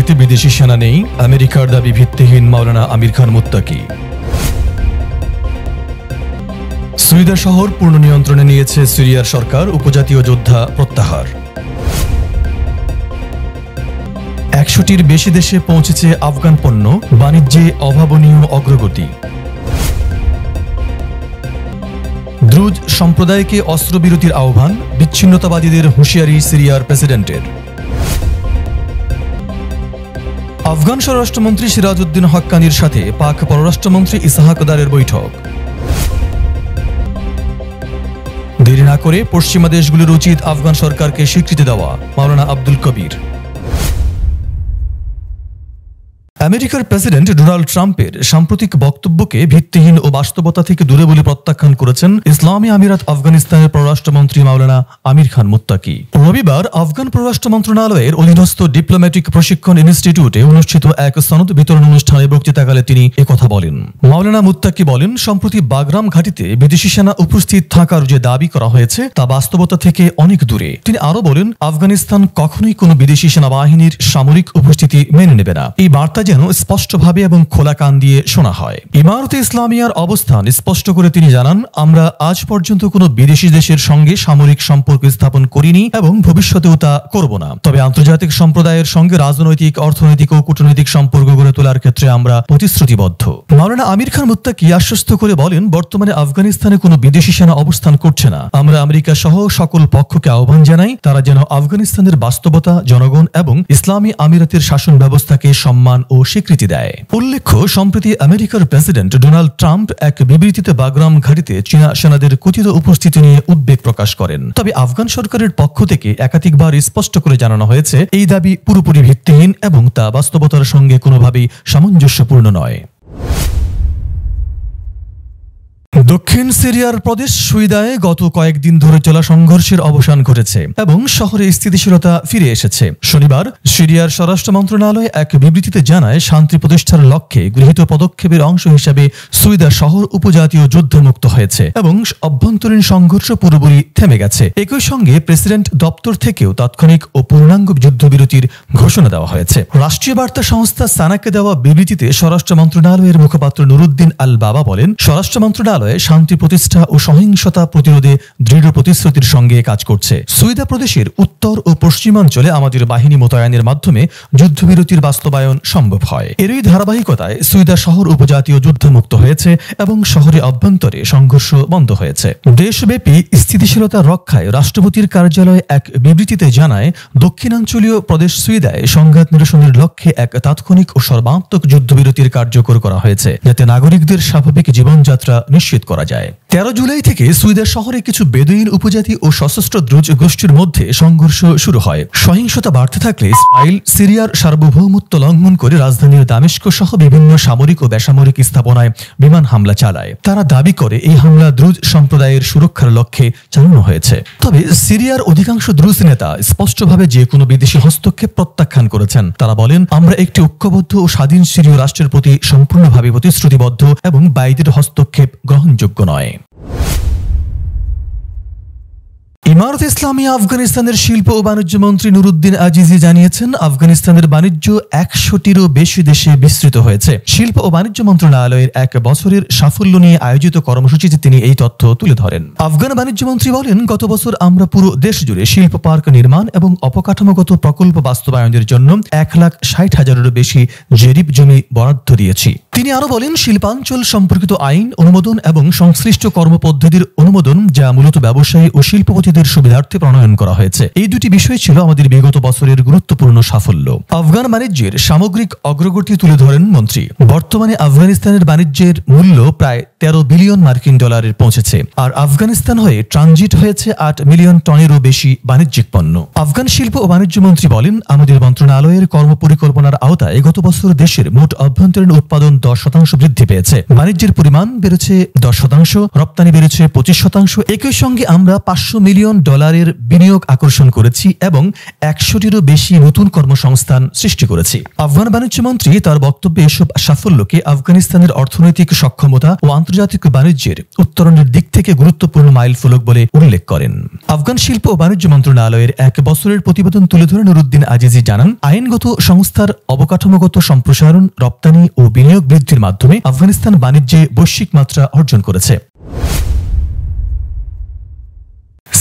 সিরিয়াতে বিদেশি সেনা নেই, আমেরিকার দাবি ভিত্তিহীন মাওলানা আমির খান মুত্তাকি। সুইদা শহর পূর্ণ নিয়ন্ত্রণে নিয়েছে সিরিয়ার সরকার, উপজাতীয় যোদ্ধা প্রত্যাহার। 100টির বেশি দেশে পৌঁছেছে আফগান পণ্য, বাণিজ্যে অভাবনীয় অগ্রগতি। দ্রুজ সম্প্রদায়কে অস্ত্রবিরতির আহ্বান, বিচ্ছিন্নতাবাদীদের হুঁশিয়ারি সিরিয়ার প্রেসিডেন্টের। আফগান স্বরাষ্ট্রমন্ত্রী সিরাজউদ্দিন হাক্কানির সাথে পাক পররাষ্ট্রমন্ত্রী ইসহাক দারের বৈঠক। দেরি না করে পশ্চিমা দেশগুলোর উচিত আফগান সরকারকে স্বীকৃতি দেওয়া, মাওলানা আব্দুল কবির। আমেরিকার প্রেসিডেন্ট ডোনাল্ড ট্রাম্পের সাম্প্রতিক বক্তব্যকে ভিত্তিহীন ও বাস্তবতা থেকে দূরে বলে প্রত্যাখ্যান করেছেন ইসলামী আমিরাত আফগানিস্তানের পররাষ্ট্রমন্ত্রী মাওলানা আমির খান মুত্তাকি। রবিবার আফগান পররাষ্ট্র মন্ত্রণালয়ের অধীনস্থ ডিপ্লোম্যাটিক প্রশিক্ষণ ইনস্টিটিউটে অনুষ্ঠিত এক সনদ বিতরণ অনুষ্ঠানে বক্তৃতাকালে তিনি একথা বলেন। মাওলানা মুত্তাকি বলেন, সম্প্রতি বাগরাম ঘাঁটিতে বিদেশি সেনা উপস্থিত থাকার যে দাবি করা হয়েছে তা বাস্তবতা থেকে অনেক দূরে। তিনি আরো বলেন, আফগানিস্তান কখনোই কোনো বিদেশি সেনাবাহিনীর সামরিক উপস্থিতি মেনে নেবে না। এই বার্তা যেন স্পষ্টভাবে এবং খোলা কান দিয়ে শোনা হয়। ইমারতে ইসলামিয়ার অবস্থান স্পষ্ট করে তিনি জানান, আমরা আজ পর্যন্ত কোনো বিদেশি দেশের সঙ্গে সামরিক সম্পর্ক স্থাপন করিনি এবং ভবিষ্যতেও তা করব না। তবে আন্তর্জাতিক সম্প্রদায়ের সঙ্গে রাজনৈতিক, অর্থনৈতিক ও কূটনৈতিক সম্পর্ক গড়ে তোলার ক্ষেত্রে আমরা প্রতিশ্রুতিবদ্ধ। মাওলানা আমির খান মুত্তাকি আশ্বস্ত করে বলেন, বর্তমানে আফগানিস্তানে কোনো বিদেশি সেনা অবস্থান করছে না। আমরা আমেরিকা সহ সকল পক্ষকে আহ্বান জানাই, তারা যেন আফগানিস্তানের বাস্তবতা, জনগণ এবং ইসলামী আমিরাতের শাসন ব্যবস্থাকে সম্মান ও স্বীকৃতি দেয়। উল্লেখ্য, সম্প্রতি আমেরিকার প্রেসিডেন্ট ডোনাল্ড ট্রাম্প এক বিবৃতিতে বাগরাম ঘাঁটিতে চীনা সেনাদের কথিত উপস্থিতি নিয়ে উদ্বেগ প্রকাশ করেন। তবে আফগান সরকারের পক্ষ থেকে একাধিকবার স্পষ্ট করে জানানো হয়েছে, এই দাবি পুরোপুরি ভিত্তিহীন এবং তা বাস্তবতার সঙ্গে কোনোভাবেই সামঞ্জস্যপূর্ণ নয়। দক্ষিণ সিরিয়ার প্রদেশ সুইদায় গত কয়েকদিন ধরে চলা সংঘর্ষের অবসান ঘটেছে এবং শহরে স্থিতিশীলতা ফিরে এসেছে। শনিবার সিরিয়ার স্বরাষ্ট্র মন্ত্রণালয় এক বিবৃতিতে জানায়, শান্তি প্রতিষ্ঠার লক্ষ্যে গৃহীত পদক্ষেপের অংশ হিসেবে সুইদা শহর উপজাতীয় যুদ্ধমুক্ত হয়েছে এবং অভ্যন্তরীণ সংঘর্ষ পুরোপুরি থেমে গেছে। একই সঙ্গে প্রেসিডেন্ট দপ্তর থেকেও তাৎক্ষণিক ও পূর্ণাঙ্গ যুদ্ধবিরতির ঘোষণা দেওয়া হয়েছে। রাষ্ট্রীয় বার্তা সংস্থা সানাকে দেওয়া বিবৃতিতে স্বরাষ্ট্র মন্ত্রণালয়ের মুখপাত্র নুরুদ্দিন আল বাবা বলেন, স্বরাষ্ট্র মন্ত্রণালয় শান্তি প্রতিষ্ঠা ও সহিংসতা প্রতিরোধে দৃঢ় প্রতিশ্রুতির সঙ্গে কাজ করছে। সুইদা প্রদেশের উত্তর ও পশ্চিমাঞ্চলে আমাদের বাহিনী মোতায়েনের মাধ্যমে যুদ্ধবিরতির বাস্তবায়ন সম্ভব হয়। এরই ধারাবাহিকতায় সুইদা শহর উপজাতীয় যুদ্ধমুক্ত হয়েছে এবং শহরে অভ্যন্তরে সংঘর্ষ বন্ধ হয়েছে। দেশব্যাপী স্থিতিশীলতা রক্ষায় রাষ্ট্রপতির কার্যালয় এক বিবৃতিতে জানায়, দক্ষিণাঞ্চলীয় প্রদেশ সুইদায় সংঘাত নিরসনের লক্ষ্যে এক তাৎক্ষণিক ও সর্বাত্মক যুদ্ধবিরতির কার্যকর করা হয়েছে, যাতে নাগরিকদের স্বাভাবিক জীবনযাত্রা নিশ্চিত করা যায়। 13 জুলাই থেকে সুইদা শহরে কিছু বেদুইন উপজাতি ও সশস্ত্র দ্রুজ গোষ্ঠীর মধ্যে সংঘর্ষ শুরু হয়। সহিংসতা বাড়তে থাকলে ইসরায়েল সিরিয়ার সার্বভৌমত্ব লঙ্ঘন করে রাজধানীর দামেস্ক সহ বিভিন্ন সামরিক ও বেসামরিক স্থাপনায় বিমান হামলা চালায়। তারা দাবি করে এই হামলা দ্রুজ সম্প্রদায়ের সুরক্ষার লক্ষ্যে চালানো হয়েছে। তবে সিরিয়ার অধিকাংশ দ্রুজ নেতা স্পষ্টভাবে যে কোনো বিদেশি হস্তক্ষেপ প্রত্যাখ্যান করেছেন। তারা বলেন, আমরা একটি ঐক্যবদ্ধ ও স্বাধীন সিরীয় রাষ্ট্রের প্রতি সম্পূর্ণভাবে প্রতিশ্রুতিবদ্ধ এবং বাইরের হস্তক্ষেপ গ্রহণযোগ্য নয়। ইমারত ইসলামিয়া আফগানিস্তানের শিল্প ও বাণিজ্য মন্ত্রী নুরুদ্দিন আজিজি জানিয়েছেন, আফগানিস্তানের বাণিজ্য 100টিরও বেশি দেশে বিস্তৃত হয়েছে। শিল্প ও বাণিজ্য মন্ত্রণালয়ের এক বছরের সাফল্য নিয়ে আয়োজিত কর্মসূচিতে তিনি এই তথ্য তুলে ধরেন। আফগান বাণিজ্য মন্ত্রী বলেন, গত বছর আমরা পুরো দেশ জুড়ে শিল্প পার্ক নির্মাণ এবং অবকাঠামোগত প্রকল্প বাস্তবায়নের জন্য 1,60,000-এরও বেশি জরিপ জমি বরাদ্দ দিয়েছি। তিনি আরো বলেন, শিল্পাঞ্চল সম্পর্কিত আইন অনুমোদন এবং সংশ্লিষ্ট কর্মপদ্ধতির অনুমোদন, যা মূলত ব্যবসায়ী ও শিল্পপতিদের সুবিধার্থে প্রণয়ন করা হয়েছে, এই দুটি বিষয় ছিল আমাদের বিগত বছরের গুরুত্বপূর্ণ সাফল্য। আফগান বাণিজ্যের সামগ্রিক অগ্রগতি তুলে ধরেন মন্ত্রী। বর্তমানে আফগানিস্তানের বাণিজ্যের মূল্য প্রায় 13 বিলিয়ন মার্কিন ডলারের পৌঁছেছে, আর আফগানিস্তান হয়ে ট্রানজিট হয়েছে 8 মিলিয়ন টনেরও বেশি বাণিজ্যিক পণ্য। আফগান শিল্প ও বাণিজ্য মন্ত্রী বলেন, আমাদের মন্ত্রণালয়ের কর্মপরিকল্পনার আওতায় গত বছর দেশের মোট অভ্যন্তরীণ উৎপাদন 10% বৃদ্ধি পেয়েছে। বাণিজ্যের পরিমাণ বেড়েছে 10%, রপ্তানি বেড়েছে 25%। একই সঙ্গে আমরা $500 মিলিয়ন বিনিয়োগ আকর্ষণ করেছি এবং 100টিরও বেশি নতুন কর্মসংস্থান সৃষ্টি করেছি। আফগান বাণিজ্য মন্ত্রী তার বক্তব্যে এসব সাফল্যকে আফগানিস্তানের অর্থনৈতিক সক্ষমতা ও আন্তর্জাতিক বাণিজ্যের উত্তরণের দিক থেকে গুরুত্বপূর্ণ মাইলফলক বলে উল্লেখ করেন। আফগান শিল্প ও বাণিজ্য মন্ত্রণালয়ের 1 বছরের প্রতিবেদন তুলে ধরে নুরুদ্দিন আজিজি জানান, আইনগত সংস্থার অবকাঠামোগত সম্প্রসারণ, রপ্তানি ও বিনিয়োগ বৃদ্ধির মাধ্যমে আফগানিস্তান বাণিজ্যে বৈশ্বিক মাত্রা অর্জন করেছে।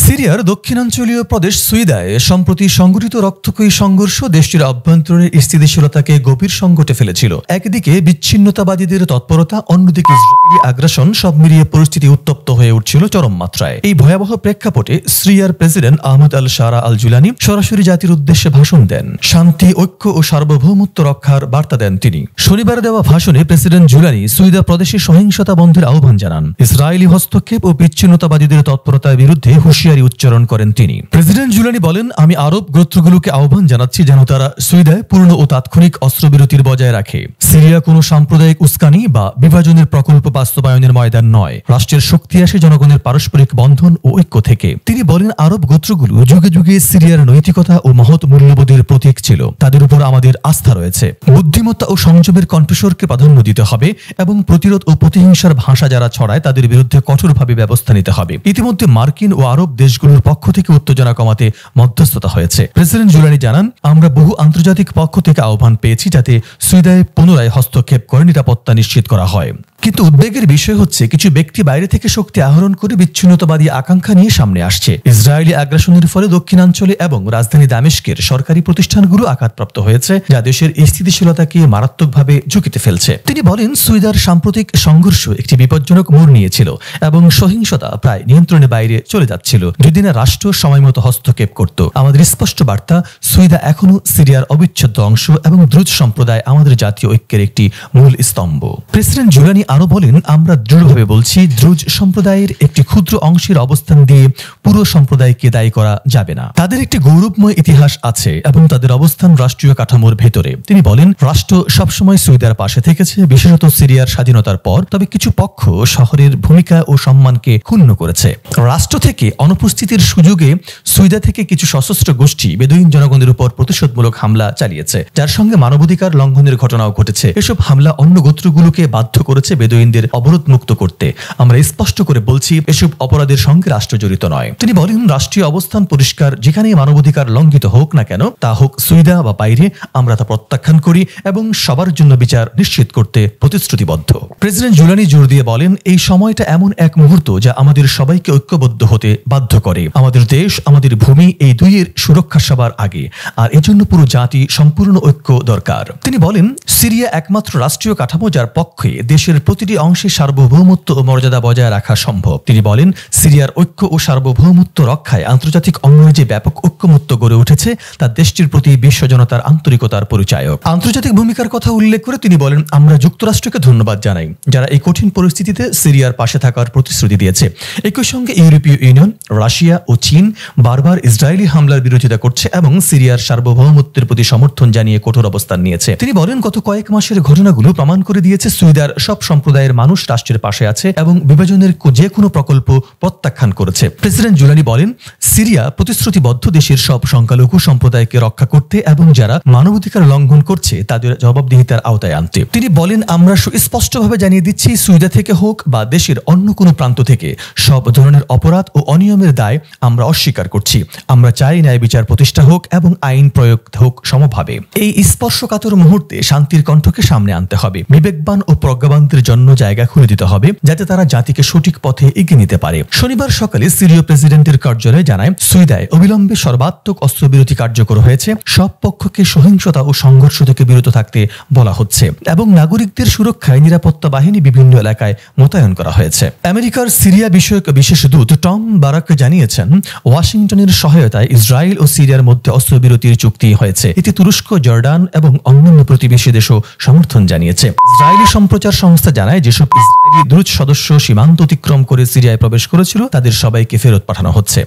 সিরিয়ার দক্ষিণাঞ্চলীয় প্রদেশ সুইদায় সম্প্রতি সংঘটিত রক্তক্ষয়ী সংঘর্ষ দেশটির অভ্যন্তরীণ স্থিতিশীলতাকে গভীর সংকটে ফেলেছিল। একদিকে বিচ্ছিন্নতাবাদীদের তৎপরতা, অন্যদিকে ইসরায়েলি আগ্রাসন, সব মিলিয়ে পরিস্থিতি উত্তপ্ত হয়ে উঠছিল চরম মাত্রায়। এই ভয়াবহ প্রেক্ষাপটে সিরিয়ার প্রেসিডেন্ট আহমদ আল শারা আল জুলানি সরাসরি জাতির উদ্দেশ্যে ভাষণ দেন। শান্তি, ঐক্য ও সার্বভৌমত্ব রক্ষার বার্তা দেন তিনি। শনিবার দেওয়া ভাষণে প্রেসিডেন্ট জুলানি সুইদা প্রদেশে সহিংসতা বন্ধের আহ্বান জানান। ইসরায়েলি হস্তক্ষেপ ও বিচ্ছিন্নতাবাদীদের তৎপরতার বিরুদ্ধে হুঁশিয়ারি উচ্চারণ করেন তিনি। প্রেসিডেন্ট জুলানি বলেন, আমি আরব গোত্রগুলোকে আহ্বান জানাচ্ছি যেন তারা সুইদায় পূর্ণ ও তাৎক্ষণিক অস্ত্রবিরতির বজায় রাখে। সিরিয়া কোনো সাম্প্রদায়িক উস্কানি বা বিভাজনের প্রকল্প বাস্তবায়নের ময়দান নয়। রাষ্ট্রের শক্তি আসে জনগণের পারস্পরিক বন্ধন ও ঐক্য থেকে। তিনি বলেন, আরব গোত্রগুলো যুগে যুগে সিরিয়ার নৈতিকতা ও মহৎ মূল্যবোধের প্রতীক ছিল। তাদের উপর আমাদের আস্থা রয়েছে। বুদ্ধিমত্তা ও সংযমের কণ্ঠস্বরকে প্রাধান্য দিতে হবে এবং প্রতিরোধ ও প্রতিহিংসার ভাষা যারা ছড়ায় তাদের বিরুদ্ধে কঠোরভাবে ব্যবস্থা নিতে হবে। ইতিমধ্যে মার্কিন ও আরব দেশগুলোর পক্ষ থেকে উত্তেজনা কমাতে মধ্যস্থতা হয়েছে। প্রেসিডেন্ট জুলানি জানান, আমরা বহু আন্তর্জাতিক পক্ষ থেকে আহ্বান পেয়েছি যাতে সুইদায় পুনরায় হস্তক্ষেপ করে নিরাপত্তা নিশ্চিত করা হয়। কিন্তু উদ্বেগের বিষয় হচ্ছে কিছু ব্যক্তি বাইরে থেকে শক্তি আহরণ করে বিচ্ছিন্নতাবাদী আকাঙ্ক্ষা নিয়ে সামনে আসছে। ইসরায়েলি আগ্রাসনের ফলে দক্ষিণাঞ্চলে এবং রাজধানী দামেস্কের সরকারি প্রতিষ্ঠানগুলো আঘাতপ্রাপ্ত হয়েছে, যা দেশের স্থিতিশীলতাকে মারাত্মকভাবে ঝুঁকিতে ফেলছে। তিনি বলেন, সুইদার সাম্প্রতিক সংঘর্ষ একটি বিপজ্জনক মোড় নিয়েছিল এবং সহিংসতা প্রায় নিয়ন্ত্রণের বাইরে চলে যাচ্ছিল যদি না রাষ্ট্র সময়মতো হস্তক্ষেপ করত। আমাদের স্পষ্ট বার্তা, সুইদা এখনো সিরিয়ার অবিচ্ছেদ্য অংশ এবং দ্রুজ সম্প্রদায় আমাদের জাতীয় ঐক্যের একটি মূল স্তম্ভ। প্রেসিডেন্ট জুলানি আরো বলেন, আমরা দৃঢ়ভাবে বলছি, দ্রুজ সম্প্রদায়ের একটি ক্ষুদ্র অংশের অবস্থান দিয়ে পুরো সম্প্রদায়কে দায়ী করা যাবে না। তাদের একটি গৌরবময় ইতিহাস আছে এবং তাদের অবস্থান রাষ্ট্রীয় কাঠামোর ভেতরে। তিনি বলেন, রাষ্ট্র সবসময় সুইদার পাশে থেকেছে, বিশেষত সিরিয়ার স্বাধীনতার পর। তবে কিছু পক্ষ শহরের ভূমিকা ও সম্মানকে ক্ষুণ্ণ করেছে। রাষ্ট্র থেকে অনুপস্থিতির সুযোগে সুইদা থেকে কিছু সশস্ত্র গোষ্ঠী বেদুইন জনগণের উপর প্রতিশোধমূলক হামলা চালিয়েছে, যার সঙ্গে মানবাধিকার লঙ্ঘনের ঘটনাও ঘটেছে। এসব হামলা অন্য গোত্রগুলোকে বাধ্য করেছে বেদুইনদের অবরোধ মুক্ত করতে। আমরা স্পষ্ট করে বলছি, এসব অপরাধের সঙ্গে রাষ্ট্র জড়িত নয়। তিনি বলেন, রাষ্ট্রীয় অবস্থান পরিষ্কার। যেখানে মানবাধিকার লঙ্ঘিত হোক না কেন, তা হোক সুইদা বা বাইরে, আমরা তা প্রত্যাখ্যান করি এবং সবার জন্য বিচার নিশ্চিত করতে প্রতিশ্রুতিবদ্ধ। প্রেসিডেন্ট জুলানি জোর দিয়ে বলেন, এই সময়টা এমন এক মুহূর্ত যা আমাদের সবাইকে ঐক্যবদ্ধ হতে বাধ্য করে। আমাদের দেশ, আমাদের ভূমি, এই দুইয়ের সুরক্ষা সবার আগে, আর এজন্য পুরো জাতি সম্পূর্ণ ঐক্য দরকার। তিনি বলেন, সিরিয়া একমাত্র রাষ্ট্রীয় কাঠামো যার পক্ষে দেশের প্রতিটি অংশে সার্বভৌমত্ব ও মর্যাদা বজায় রাখা সম্ভব। তিনি বলেন, সিরিয়ার ঐক্য ও সার্বভৌমত্ব রক্ষায় আন্তর্জাতিক অঙ্গনে যে ব্যাপক ঐক্যমত্য গড়ে উঠেছে তা দেশটির প্রতি বিশ্ব জনতার আন্তরিকতার পরিচায়ক। আন্তর্জাতিক ভূমিকার কথা উল্লেখ করে তিনি বলেন, আমরা যুক্তরাষ্ট্রকে ধন্যবাদ জানাই যারা এই কঠিন পরিস্থিতিতে সিরিয়ার পাশে থাকার প্রতিশ্রুতি দিয়েছে। একই সঙ্গে ইউরোপীয় ইউনিয়ন, রাশিয়া ও চীন বারবার ইসরায়েলি হামলার বিরোধিতা করছে এবং সিরিয়ার সার্বভৌমত্বের প্রতি সমর্থন জানিয়ে কঠোর অবস্থান নিয়েছে। তিনি বলেন, গত কয়েক মাসের ঘটনাগুলো প্রমাণ করে দিয়েছে সুইদার সব সম্প্রদায়ের মানুষ রাষ্ট্রের পাশে আছে এবং বিভাজনের যে কোনো প্রকল্প প্রত্যাখ্যান করেছে। প্রেসিডেন্ট জুলানি বলেন, সিরিয়া প্রতিশ্রুতিবদ্ধ দেশের সব সংখ্যালঘু সম্প্রদায়কে রক্ষা করতে এবং যারা মানবাধিকার লঙ্ঘন করছে তাদের জবাবদিহিতার আওতায় আনতে। তিনি বলেন, আমরা সুস্পষ্টভাবে জানিয়ে দিচ্ছি, সুইদা থেকে হোক বা দেশের অন্য কোনো প্রান্ত থেকে সব ধরনের অপরাধ ও অনিয়মের দায় আমরা অস্বীকার করছি। আমরা চাই ন্যায় বিচার প্রতিষ্ঠা হোক এবং আইন প্রয়োগ হোক সমভাবে। এই স্পর্শকাতর মুহূর্তে শান্তির কণ্ঠকে সামনে আনতে হবে। বিবেকবান ও প্রজ্ঞাবানদের জন্য জায়গা খুলে দিতে হবে যাতে তারা জাতিকে সঠিক পথে এগিয়ে নিতে পারে। শনিবার সকালে সিরীয় প্রেসিডেন্টের কার্যালয় জানায়, সুইদায় অবিলম্বে সর্বাত্মক অস্ত্রবিরতি কার্যকর হয়েছে। সব পক্ষকে সহিংসতা ও সংঘর্ষ থেকে বিরত থাকতে বলা হচ্ছে এবং নাগরিকদের সুরক্ষায় নিরাপত্তা বাহিনী বিভিন্ন এলাকায় মোতায়েন করা হয়েছে। আমেরিকার সিরিয়া বিষয়ক বিশেষ দূত টম বারাক জানিয়েছেন, ওয়াশিংটনের সহায়তায় ইসরায়েল ও সিরিয়ার মধ্যে অস্ত্রবিরতির চুক্তি হয়েছে। এতে তুরস্ক, জর্ডান এবং অন্যান্য প্রতিবেশী দেশও সমর্থন জানিয়েছে। ইসরায়েলি সম্প্রচার সংস্থা জানায়, যেসব ইসরায়েলি দ্রুজ সদস্য সীমান্ত অতিক্রম করে সিরিয়ায় প্রবেশ করেছিল তাদের সবাইকে ফেরত পাঠানো হচ্ছে।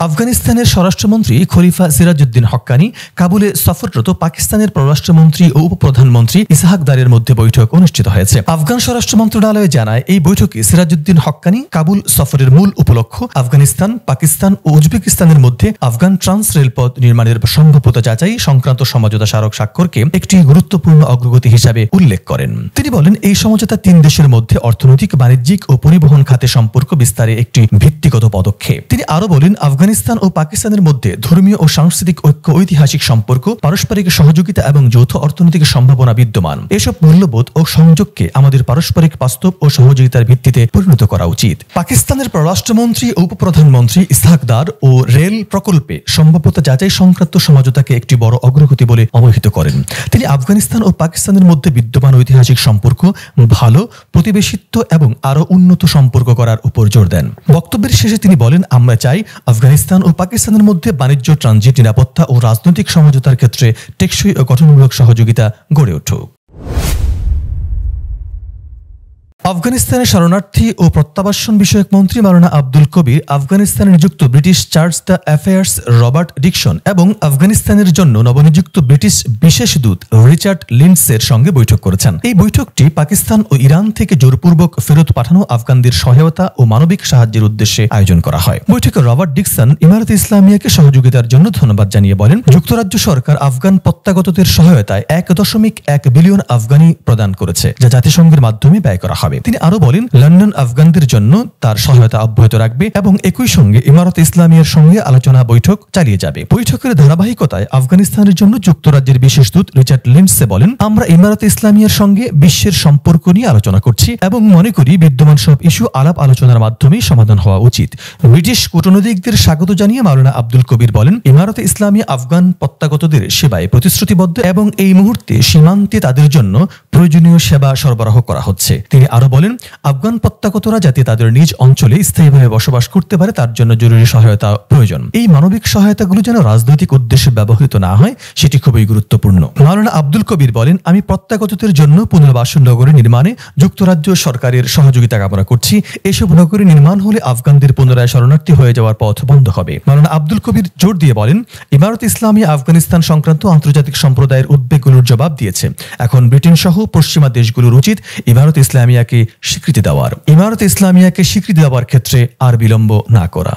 আফগানিস্তানের স্বরাষ্ট্রমন্ত্রী খলিফা সিরাজউদ্দিন হক্কানি কাবুলে সফররত পাকিস্তানের পররাষ্ট্রমন্ত্রী ও উপপ্রধানমন্ত্রী ইসহাক দারের মধ্যে বৈঠক অনুষ্ঠিত হয়েছে। আফগান স্বরাষ্ট্র মন্ত্রণালয় জানায়, এই বৈঠকে সিরাজউদ্দিন হক্কানি কাবুল সফরের মূল উপলক্ষ্য আফগানিস্তান, পাকিস্তান ও উজবেকিস্তানের মধ্যে আফগান ট্রান্স রেলপথ নির্মাণের সম্ভাব্যতা যাচাই সংক্রান্ত সমঝোতা স্মারক স্বাক্ষরকে একটি গুরুত্বপূর্ণ অগ্রগতি হিসাবে উল্লেখ করেন। তিনি বলেন, এই সমঝোতা তিন দেশের মধ্যে অর্থনৈতিক, বাণিজ্যিক ও পরিবহন খাতে সম্পর্ক বিস্তারে একটি ভিত্তিগত পদক্ষেপ। তিনি আরো বলেন, আফগানিস্তান ও পাকিস্তানের মধ্যে ধর্মীয় ও সাংস্কৃতিক ঐক্য, ঐতিহাসিক সম্পর্ক, পারস্পরিক সহযোগিতা এবং যৌথ অর্থনৈতিক সম্ভাবনা বিদ্যমান। এসব মূল্যবোধ ও সংযোগকে আমাদের পারস্পরিক বাস্তব ও সহযোগিতার ভিত্তিতে পরিণত করা উচিত। পাকিস্তানের পররাষ্ট্রমন্ত্রী ও উপপ্রধানমন্ত্রী ইসহাক দার ও রেল প্রকল্পে সম্ভাব্যতা যাচাই সংক্রান্ত সমঝোতাকে একটি বড় অগ্রগতি বলে অবহিত করেন। তিনি আফগানিস্তান ও পাকিস্তানের মধ্যে বিদ্যমান ঐতিহাসিক সম্পর্ক, ভালো প্রতিবেশিত্ব এবং আরও উন্নত সম্পর্ক করার উপর জোর দেন। বক্তব্যের শেষে তিনি বলেন, আমরা চাই আফগানিস্তান ও পাকিস্তানের মধ্যে বাণিজ্য, ট্রানজিট, নিরাপত্তা ও রাজনৈতিক সমঝোতার ক্ষেত্রে টেকসই ও গঠনমূলক সহযোগিতা গড়ে উঠুক। আফগানিস্তানের শরণার্থী ও প্রত্যাবাসন বিষয়ক মন্ত্রী মাওলানা আব্দুল কবির আফগানিস্তানে নিযুক্ত British charge d' affaires Robert Dickson এবং আফগানিস্তানের জন্য নবনিযুক্ত ব্রিটিশ বিশেষ দূত রিচার্ড লিন্ডসের সঙ্গে বৈঠক করেছেন। এই বৈঠকটি পাকিস্তান ও ইরান থেকে জোরপূর্বক ফেরত পাঠানো আফগানদের সহায়তা ও মানবিক সাহায্যের উদ্দেশ্যে আয়োজন করা হয়। বৈঠকে রবার্ট ডিকসন ইমারত ইসলামিয়াকে সহযোগিতার জন্য ধন্যবাদ জানিয়ে বলেন, যুক্তরাজ্য সরকার আফগান প্রত্যাগতদের সহায়তায় 1.1 বিলিয়ন আফগানি প্রদান করেছে, যা জাতিসংঘের মাধ্যমে ব্যয় করা হবে। তিনি আরো বলেন, লন্ডন আফগানদের জন্য তার সহায়তা অব্যাহত রাখবে এবং একই সঙ্গে ইমারত ইসলামিয়ার সঙ্গে আলোচনা বৈঠক চালিয়ে যাবে। বৈঠকের ধারাবাহিকতায় আফগানিস্তানের জন্য যুক্তরাজ্যের বিশেষ দূত রিচার্ড লিন্ডসে বলেন, আমরা ইমারত ইসলামিয়ার সঙ্গে বিশ্বের সম্পর্ক নিয়ে আলোচনা করছি এবং মনে করি বিদ্যমান সব ইস্যু আলাপ আলোচনার মাধ্যমেই সমাধান হওয়া উচিত। ব্রিটিশ কূটনীতিকদের স্বাগত জানিয়ে মাওলানা আব্দুল কবির বলেন, ইমারত ইসলামিয়া আফগান প্রত্যাগতদের সেবায় প্রতিশ্রুতিবদ্ধ এবং এই মুহূর্তে সীমান্তে তাদের জন্য প্রয়োজনীয় সেবা সরবরাহ করা হচ্ছে। তিনি আরো বলেন, আফগান প্রত্যাগতরা যাতে তাদের নিজ অঞ্চলে স্থায়ীভাবে বসবাস করতে পারে তার জন্য জরুরি সহায়তা প্রয়োজন। এই মানবিক সহায়তাগুলো যেন রাজনৈতিক উদ্দেশ্যে ব্যবহৃত না হয় সেটি খুবই গুরুত্বপূর্ণ। মাওলানা আব্দুল কবির বলেন, আমি প্রত্যাগতদের জন্য পুনর্বাসন নগরী নির্মাণে যুক্তরাজ্য সরকারের সহযোগিতা কামনা করছি। এসব নগরী নির্মাণ হলে আফগানদের পুনরায় শরণার্থী হয়ে যাওয়ার পথ বন্ধ হবে। মাওলানা আব্দুল কবির জোর দিয়ে বলেন, ইমারত ইসলামিয়া আফগানিস্তান সংক্রান্ত আন্তর্জাতিক সম্প্রদায়ের উদ্বেগগুলোর জবাব দিয়েছে। এখন ব্রিটেন সহ পশ্চিমা দেশগুলোর উচিত ইমারত ইসলামিয়াকে স্বীকৃতি দেওয়ার ক্ষেত্রে আর বিলম্ব না করা।